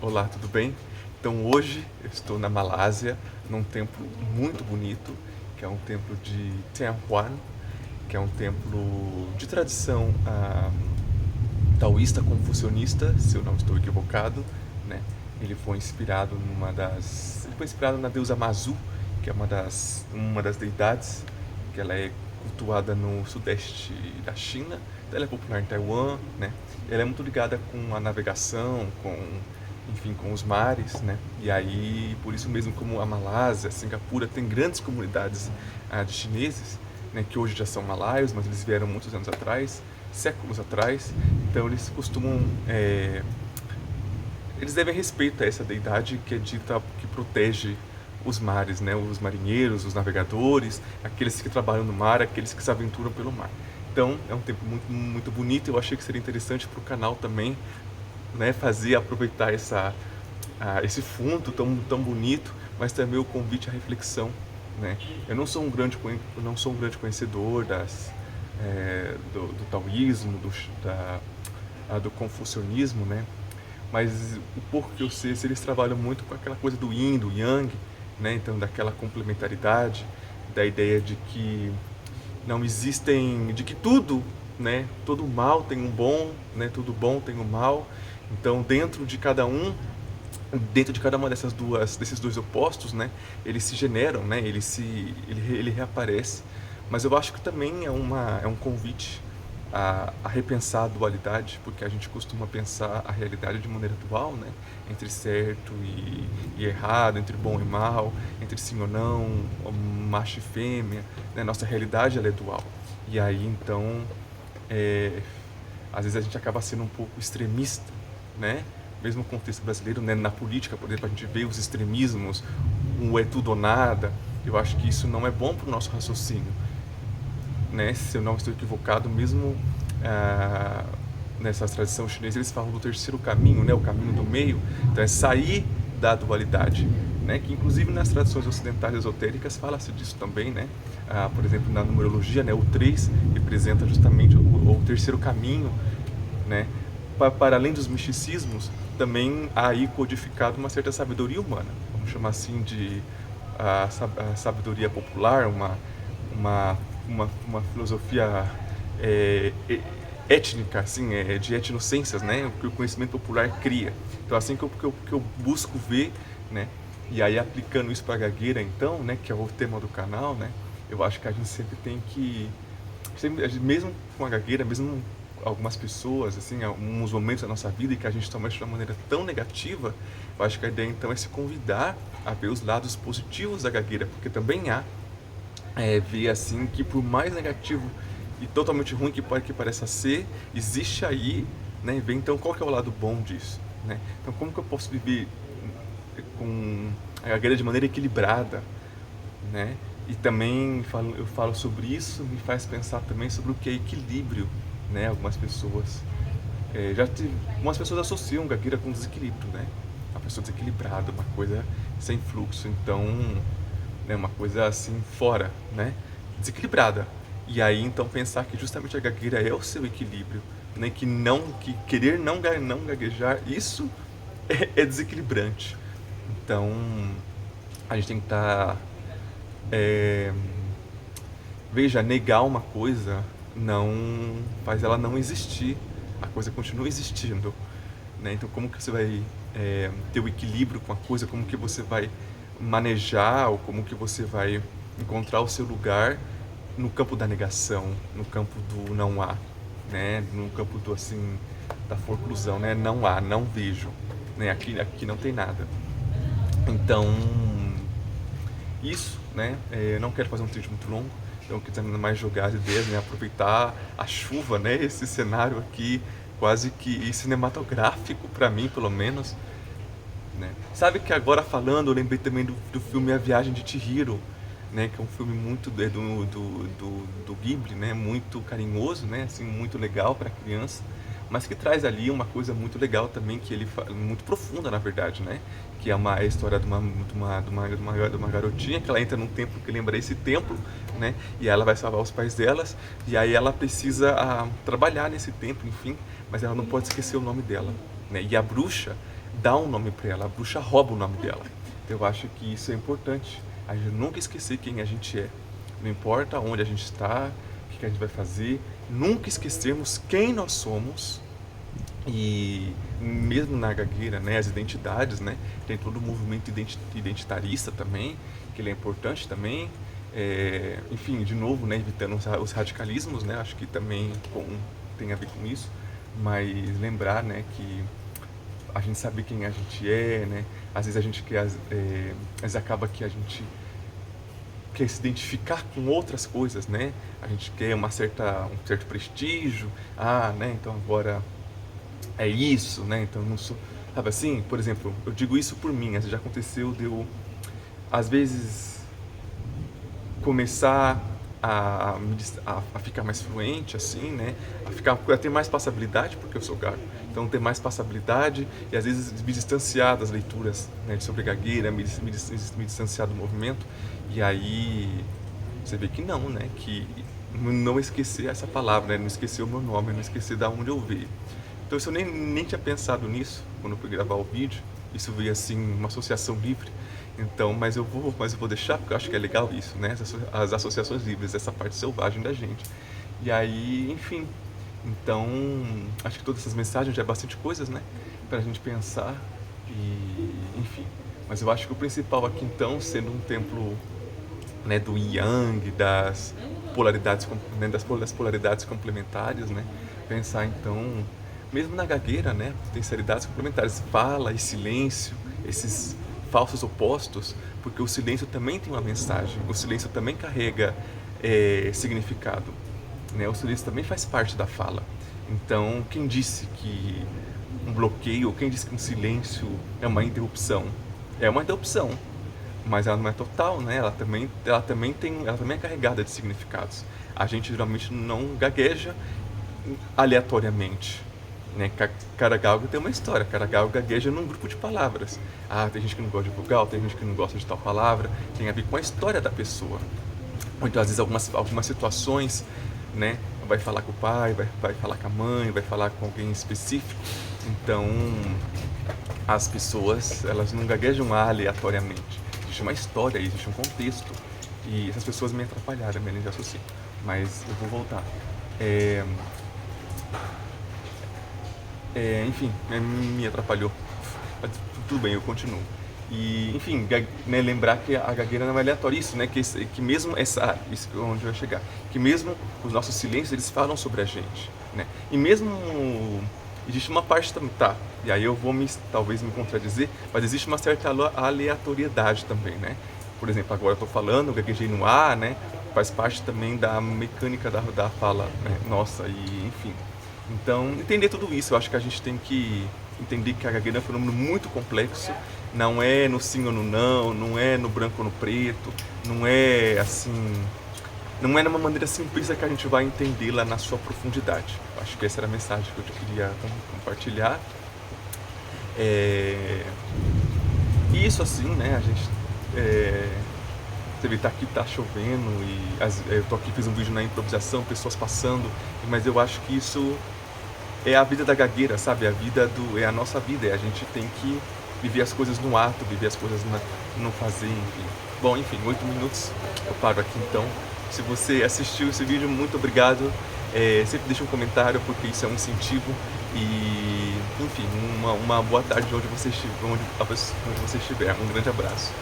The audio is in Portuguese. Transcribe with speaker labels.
Speaker 1: Olá, tudo bem? Então hoje eu estou na Malásia, num templo muito bonito, que é um templo de Tian Huan, que é um templo de tradição taoísta confucionista, se eu não estou equivocado, né? Ele foi inspirado na deusa Mazu, que é uma das deidades, que ela é cultuada no sudeste da China, ela é popular em Taiwan, né? Ela é muito ligada com a navegação, enfim, com os mares, né? E aí, por isso mesmo, como a Malásia, Singapura tem grandes comunidades de chineses, né, que hoje já são malaios, mas eles vieram muitos anos atrás, séculos atrás. Então eles costumam, eles devem respeito a essa deidade que é dita que protege os mares, né? Os marinheiros, os navegadores, aqueles que trabalham no mar, aqueles que se aventuram pelo mar. Então é um tempo muito, muito bonito. Eu achei que seria interessante para o canal também, né, aproveitar esse fundo tão bonito, mas também o convite à reflexão, né? Eu não sou um grande conhecedor do taoísmo, do confucionismo, né? Mas o pouco que eu sei, eles trabalham muito com aquela coisa do yin, do yang, né? Então daquela complementaridade, da ideia de que não existem, de que tudo, né? Todo mal tem um bom, né? Tudo bom tem um mal. Então dentro de cada uma desses dois opostos, né, eles se generam, né, ele reaparece. Mas eu acho que também é um convite a repensar a dualidade, porque a gente costuma pensar a realidade de maneira dual, né, entre certo e errado, entre bom e mal, entre sim ou não, macho e fêmea, né, nossa realidade ela é dual. E aí então é, às vezes a gente acaba sendo um pouco extremista, né? Mesmo no contexto brasileiro, né? Na política, por exemplo, a gente vê os extremismos, um é tudo ou nada. Eu acho que isso não é bom para o nosso raciocínio, né? Se eu não estou equivocado, mesmo ah, nessa tradição chinesa, eles falam do terceiro caminho, né? O caminho do meio. Então é sair da dualidade, né? Que inclusive nas tradições ocidentais esotéricas fala-se disso também, né? Por exemplo, na numerologia, né? O 3 representa justamente o terceiro caminho, né? Para além dos misticismos, também há aí codificado uma certa sabedoria humana, vamos chamar assim de a sabedoria popular, uma, uma filosofia é, étnica, assim, de etnociências, né? O que o conhecimento popular cria. Então, assim que eu busco ver, né? E aí aplicando isso para a gagueira, então, né? Que é o tema do canal, né? Eu acho que a gente sempre tem que mesmo com a gagueira, mesmo algumas pessoas, assim, alguns momentos da nossa vida em que a gente toma isso de uma maneira tão negativa, eu acho que a ideia então é se convidar a ver os lados positivos da gagueira, porque também há ver assim que por mais negativo e totalmente ruim que pareça ser, existe aí, né, ver então qual que é o lado bom disso, né? Então como que eu posso viver com a gagueira de maneira equilibrada, né? E também eu falo sobre isso, me faz pensar também sobre o que é equilíbrio, né? Algumas pessoas associam gagueira com desequilíbrio, né? Uma pessoa desequilibrada, uma coisa sem fluxo, então, né? Uma coisa assim fora, né? Desequilibrada. E aí então pensar que justamente a gagueira é o seu equilíbrio, né? Que querer não gaguejar, isso é desequilibrante. Então a gente tem que estar é, veja, negar uma coisa não faz ela não existir. A coisa continua existindo, né? Então, como que você vai ter o equilíbrio com a coisa? Como que você vai manejar ou como que você vai encontrar o seu lugar no campo da negação, no campo do não há, né? No campo do assim da forclusão, né? Não há, não vejo, né? Aqui não tem nada. Então, isso, né? Eu não quero fazer um vídeo muito longo, então eu quero mais jogar as ideias, né? Aproveitar a chuva, né? Esse cenário aqui quase que cinematográfico para mim, pelo menos, né? Sabe que agora falando, eu lembrei também do filme A Viagem de Chihiro, né? Que é um filme muito do Ghibli, né? Muito carinhoso, né? Assim, muito legal para criança, mas que traz ali uma coisa muito legal também, que ele muito profunda, na verdade, né? Que é a história de uma garotinha que ela entra num templo que lembra esse templo, né? E ela vai salvar os pais delas, e aí ela precisa trabalhar nesse templo, enfim, mas ela não pode esquecer o nome dela, né? E a bruxa dá um nome para ela, a bruxa rouba o nome dela. Então, eu acho que isso é importante, a gente nunca esquecer quem a gente é. Não importa onde a gente está, o que a gente vai fazer, nunca esquecermos quem nós somos. E mesmo na gagueira, né, as identidades, né, tem todo o movimento identitarista também, que ele é importante também. Enfim, de novo, né, evitando os radicalismos, né, acho que também tem a ver com isso, mas lembrar, né, que a gente sabe quem a gente é, né, às vezes a gente quer, às vezes acaba que a gente quer se identificar com outras coisas, né, a gente quer um certo prestígio, né, então agora é isso, né, então eu não sou, sabe assim, por exemplo, eu digo isso por mim, já aconteceu de eu, às vezes, começar a ficar mais fluente, assim, né? A ter mais passabilidade, porque eu sou gago. Então, ter mais passabilidade e, às vezes, me distanciar das leituras, né, sobre gagueira, me distanciar do movimento. E aí, você vê que não, né? Que não esquecer essa palavra, né? Não esquecer o meu nome, não esquecer de onde eu veio. Então, isso eu nem tinha pensado nisso quando eu fui gravar o vídeo. Isso veio, assim, uma associação livre. Então, mas eu vou deixar, porque eu acho que é legal isso, né? As associações livres, essa parte selvagem da gente. E aí, enfim. Então, acho que todas essas mensagens já é bastante coisas, né? Pra gente pensar e, enfim. Mas eu acho que o principal aqui, então, sendo um templo, né, do Yang, das polaridades, né, das polaridades complementares, né? Pensar, então, mesmo na gagueira, né? Potencialidades complementares, fala e silêncio, esses falsos opostos, porque o silêncio também tem uma mensagem, o silêncio também carrega significado, né? O silêncio também faz parte da fala. Então, quem disse que um bloqueio, quem disse que um silêncio é uma interrupção? É uma interrupção, mas ela não é total, né? Ela também é carregada de significados. A gente geralmente não gagueja aleatoriamente, né? Cada galgo tem uma história, cada galgo gagueja num grupo de palavras. Tem gente que não gosta de vogal, tem gente que não gosta de tal palavra, tem a ver com a história da pessoa. Ou então, às vezes, algumas situações, né? Vai falar com o pai, vai falar com a mãe, vai falar com alguém específico. Então, as pessoas, elas não gaguejam aleatoriamente. Existe uma história, existe um contexto. E essas pessoas me atrapalharam, minha linha de raciocínio. Mas eu vou voltar. Enfim, me atrapalhou. Mas tudo bem, eu continuo. E, enfim, né, lembrar que a gagueira não é aleatória, isso, né? Que mesmo isso é onde eu ia chegar. Que mesmo os nossos silêncios, eles falam sobre a gente, né? E mesmo existe uma parte também, tá? E aí eu vou talvez me contradizer, mas existe uma certa aleatoriedade também, né? Por exemplo, agora eu tô falando, eu gaguejei no A, né? Faz parte também da mecânica da fala, né? Nossa, e enfim. Então, entender tudo isso, eu acho que a gente tem que entender que a gagueira é um fenômeno muito complexo, não é no sim ou no não, não é no branco ou no preto, não é assim, não é de uma maneira simplista que a gente vai entendê-la na sua profundidade. Eu acho que essa era a mensagem que eu queria compartilhar. E isso assim, né, a gente... Você vê, aqui tá chovendo e eu tô aqui, fiz um vídeo na improvisação, pessoas passando, mas eu acho que isso é a vida da gagueira, sabe? É a nossa vida, a gente tem que viver as coisas no ato, viver as coisas no fazer, enfim. Bom, enfim, 8 minutos, eu paro aqui então. Se você assistiu esse vídeo, muito obrigado. Sempre deixa um comentário, porque isso é um incentivo. E, enfim, uma boa tarde onde você estiver. Um grande abraço.